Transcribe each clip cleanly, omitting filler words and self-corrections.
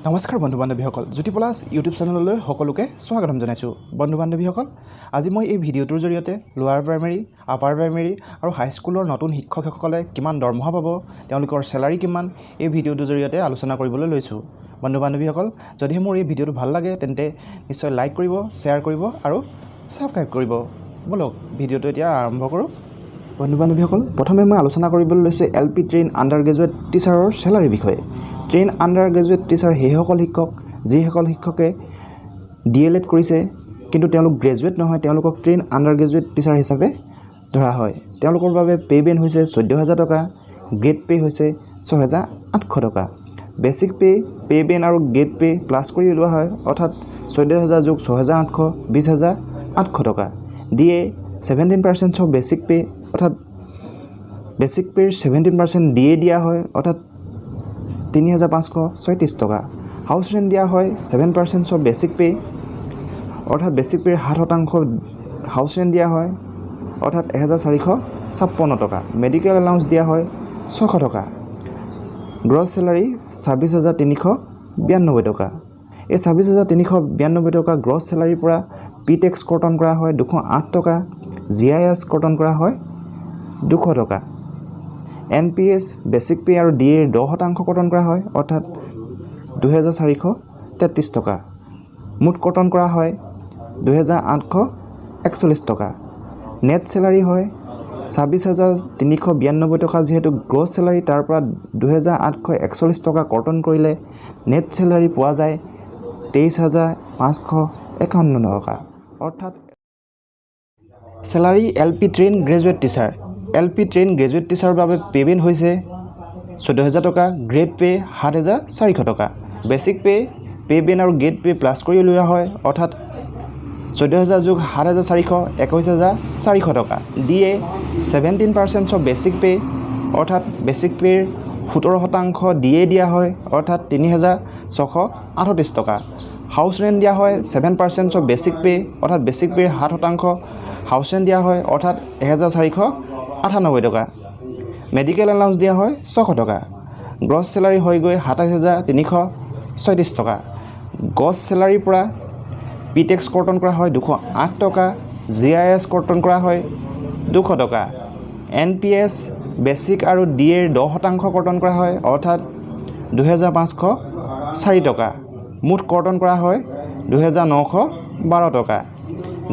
নমস্কাৰ বন্ধু বান্ধৱীসকল, জ্যোতি পলাশ ইউটিউব চেনেললৈ সকলোকে স্বাগতম জনাইছোঁ। বন্ধু বান্ধৱীসকল, আজি মই এই ভিডিঅ'টোৰ জৰিয়তে লোৱাৰ প্ৰাইমেৰী, আপাৰ প্ৰাইমেৰী আৰু হাইস্কুলৰ নতুন শিক্ষকসকলে কিমান দৰমহা পাব, তেওঁলোকৰ চেলাৰী কিমান, এই ভিডিঅ'টোৰ জৰিয়তে আলোচনা কৰিবলৈ লৈছোঁ। বন্ধু বান্ধৱীসকল, যদিহে মোৰ এই ভিডিঅ'টো ভাল লাগে তেন্তে নিশ্চয় লাইক কৰিব, শ্বেয়াৰ কৰিব আৰু ছাবস্ক্ৰাইব কৰিব। বলক ভিডিঅ'টো এতিয়া আৰম্ভ কৰোঁ। বন্ধু বান্ধৱীসকল, প্ৰথমে মই আলোচনা কৰিবলৈ লৈছোঁ LP ট্ৰেইন আণ্ডাৰ গ্ৰেজুৱেট টিচাৰৰ চেলাৰীৰ বিষয়ে। ট্ৰেইন আণ্ডাৰ গ্ৰেজুৱেট টিচাৰ সেইসকল শিক্ষক যিসকল শিক্ষকে DLED কৰিছে কিন্তু তেওঁলোক গ্ৰেজুৱেট নহয়, তেওঁলোকক ট্ৰেইন আণ্ডাৰ গ্ৰেজুৱেট টিচাৰ হিচাপে ধৰা হয়। তেওঁলোকৰ বাবে পে' বেন হৈছে 14,000 টকা, গ্ৰেড পে' হৈছে 6,800 টকা। বেচিক পে' বেন আৰু গ্ৰেড পে' প্লাছ কৰি ওলোৱা হয়, অৰ্থাৎ 14,000 যোগ 6,800 20,800 টকা। DA 17% অফ বেচিক পে', অৰ্থাৎ বেচিক পে'ৰ 17% DA দিয়া হয়, অৰ্থাৎ 3,536 টকা। হাউচ ৰেণ্ট দিয়া হয় 7% অফ বেচিক পে', অৰ্থাৎ বেচিক পে'ৰ 7% হাউচ ৰেণ্ট দিয়া হয়, অৰ্থাৎ 1,456 টকা। মেডিকেল এলাউন্স দিয়া হয় 600 টকা। গ্ৰছ চেলাৰী 26,392 টকা। এই 26,392 টকা গ্ৰছ চেলাৰীৰ পৰা পি টেক্স কৰ্তন কৰা হয় 208 টকা, GIS কৰ্তন কৰা হয় 200 টকা। NPS বেচিক পে' আৰু DA 10% কৰ্তন কৰা হয়, অৰ্থাৎ 2,433 টকা। মুঠ কৰ্তন কৰা হয় 2,841 টকা। নেট চেলাৰী হয় 26,392 টকা। যিহেতু গ্ৰছ চেলাৰী তাৰ পৰা 2,841 টকা কৰ্তন কৰিলে নেট চেলাৰী পোৱা যায় 23,551 টকা। অৰ্থাৎ salary LP trained graduate teacher. LP trained graduate টিচাৰৰ বাবে পে' বেন হৈছে 14,000 টকা, গ্ৰেড পে' 7,400 টকা। বেচিক পে' বেন আৰু গ্ৰেড পে' প্লাছ কৰি উলিওৱা হয়, অৰ্থাৎ 14,000 যোগ 7,400 21,400 টকা। DA 17% অফ বেচিক পে', অৰ্থাৎ বেচিক পে'ৰ 17% DA দিয়া হয়, অৰ্থাৎ 3,638 টকা। হাউচ ৰেণ্ট দিয়া হয় 7% অফ বেচিক পে', অৰ্থাৎ বেচিক পে'ৰ 7% হাউচ ৰেণ্ট দিয়া হয়, অৰ্থাৎ 1,498 টকা। মেডিকেল এলাউন্স দিয়া হয় 600 টকা। গ্ৰছ চেলাৰী হৈ গৈ 27,336 টকা। গ্ৰছ চেলাৰীৰ পৰা পি টেক্স কৰ্তন কৰা হয় 208 টকা, GIS কৰ্তন কৰা হয় 200 টকা। NPS বেচিক আৰু DA 10% কৰ্তন কৰা হয়, অৰ্থাৎ 2,504 টকা। মুঠ কৰ্তন কৰা হয় 2,912 টকা।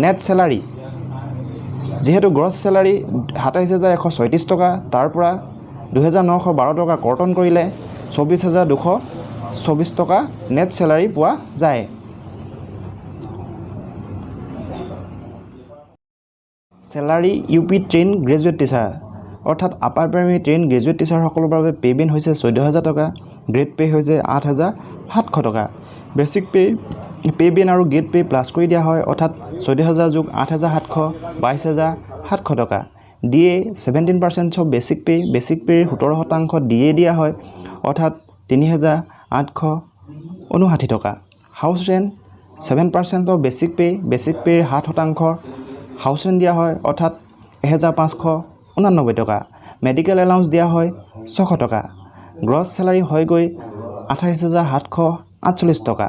নেট চেলাৰী যিহেতু গ্ৰছ চেলাৰী 27,136 টকা, তাৰ পৰা 2,912 টকা কৰ্তন কৰিলে 24,224 টকা নেট চেলাৰী পোৱা যায়। Salary UP train graduate teacher, অৰ্থাৎ আপাৰ প্ৰাইমেৰী ট্ৰেইন গ্ৰেজুৱেট টিচাৰসকলৰ বাবে পে' বেন হৈছে 14,000 টকা, গ্ৰেড পে' হৈছে 8,700 টকা। বেচিক পে' বেন আৰু গ্ৰেড পে' প্লাছ কৰি দিয়া হয়, অৰ্থাৎ 14,000 যোগ 8,700 22,700 টকা। DA 17% অফ বেচিক পে'ৰ 17% DA দিয়া হয়, অৰ্থাৎ 3,859 টকা। হাউচ ৰেণ্ট 7% অফ বেচিক পে'ৰ 7% হাউচ ৰেণ্ট দিয়া হয়, অৰ্থাৎ 1,589 টকা। মেডিকেল এলাউন্স দিয়া হয় 600 টকা। গ্ৰছ চেলাৰী হৈ গৈ 28,748 টকা।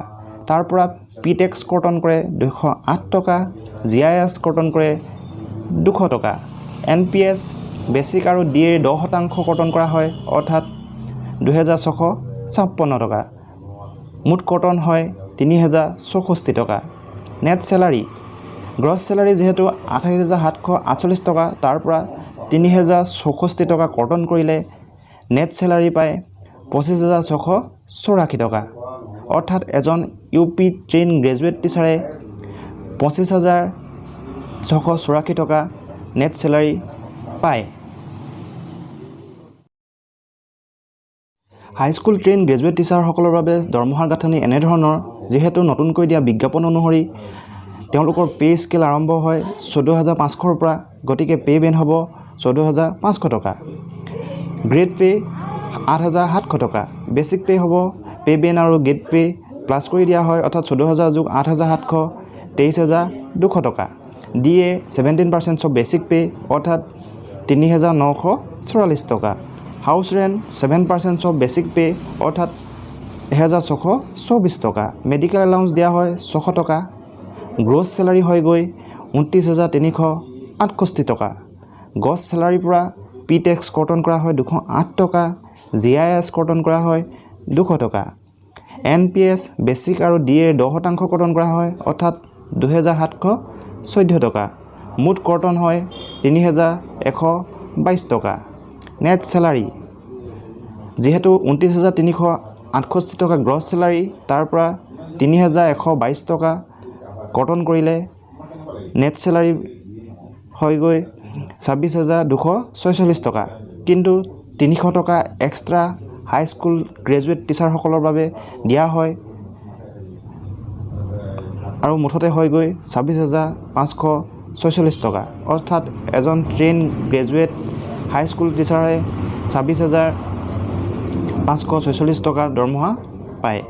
তাৰ পৰা পি টেক্স কৰ্তন কৰে 208 টকা, GIS কৰ্তন কৰে 200 টকা। NPS বেচিক আৰু DA 10% কৰ্তন কৰা হয়, অৰ্থাৎ 2,656 টকা। মুঠ কৰ্তন হয় 3,064 টকা। নেট চেলাৰী গ্ৰছ চেলাৰী যিহেতু 28,748 টকা, তাৰ পৰা 3,064 টকা কৰ্তন কৰিলে নেট চেলাৰী পায় 25,684 টকা। অৰ্থাৎ এজন UP ট্ৰেইন গ্ৰেজুৱেট টিচাৰে 25,684 টকা নেট চেলাৰী পায়। হাইস্কুল ট্ৰেইন গ্ৰেজুৱেট টিচাৰসকলৰ বাবে দৰমহাৰ গাঁথনি এনেধৰণৰ। যিহেতু নতুনকৈ দিয়া বিজ্ঞাপন অনুসৰি তেওঁলোকৰ পে' স্কেল আৰম্ভ হয় 14,500ৰ পৰা, গতিকে পে' বেন হ'ব 14,500 টকা। গ্ৰেড পে' 8,700 টকা। বেচিক পে' হ'ব পে' বেন আৰু গ্ৰেড পে' প্লাছ কৰি দিয়া হয়, অৰ্থাৎ 14,000 যোগ 8,700 23,200 টকা। DA 17% অফ বেচিক পে', অৰ্থাৎ 3,944 টকা। House rent 7% of basic pay', অৰ্থাৎ 1624 টকা। মেডিকেল এলাউন্স দিয়া হয় 600 টকা। গ্ৰছ চেলাৰী হয় গৈ 29,368 টকা। গ্ৰছ চেলাৰীৰ পৰা পি টেক্স কৰ্তন কৰা হয় 208 টকা। GIS কৰ্তন কৰা হয় 200 টকা। NPS বেচিক আৰু DA 10% কৰ্তন কৰা হয় অৰ্থাৎ 2714 টকা। মুঠ কৰ্তন হয় 3122 টকা। নেট চেলাৰী যিহেতু 29,368 টকা গ্ৰছ চেলাৰী, তাৰ পৰা 3122 টকা কৰ্তন কৰিলে নেট চেলাৰী হয় গৈ 26,246 টকা। কিন্তু 300 টকা এক্সট্ৰা হাইস্কুল গ্ৰেজুৱেট টিচাৰসকলৰ বাবে দিয়া হয় আৰু মুঠতে হৈ গৈ 26,546 টকা। অৰ্থাৎ এজন ট্ৰেইন গ্ৰেজুৱেট হাইস্কুল টিচাৰে 26,546 টকা দৰমহা পায়।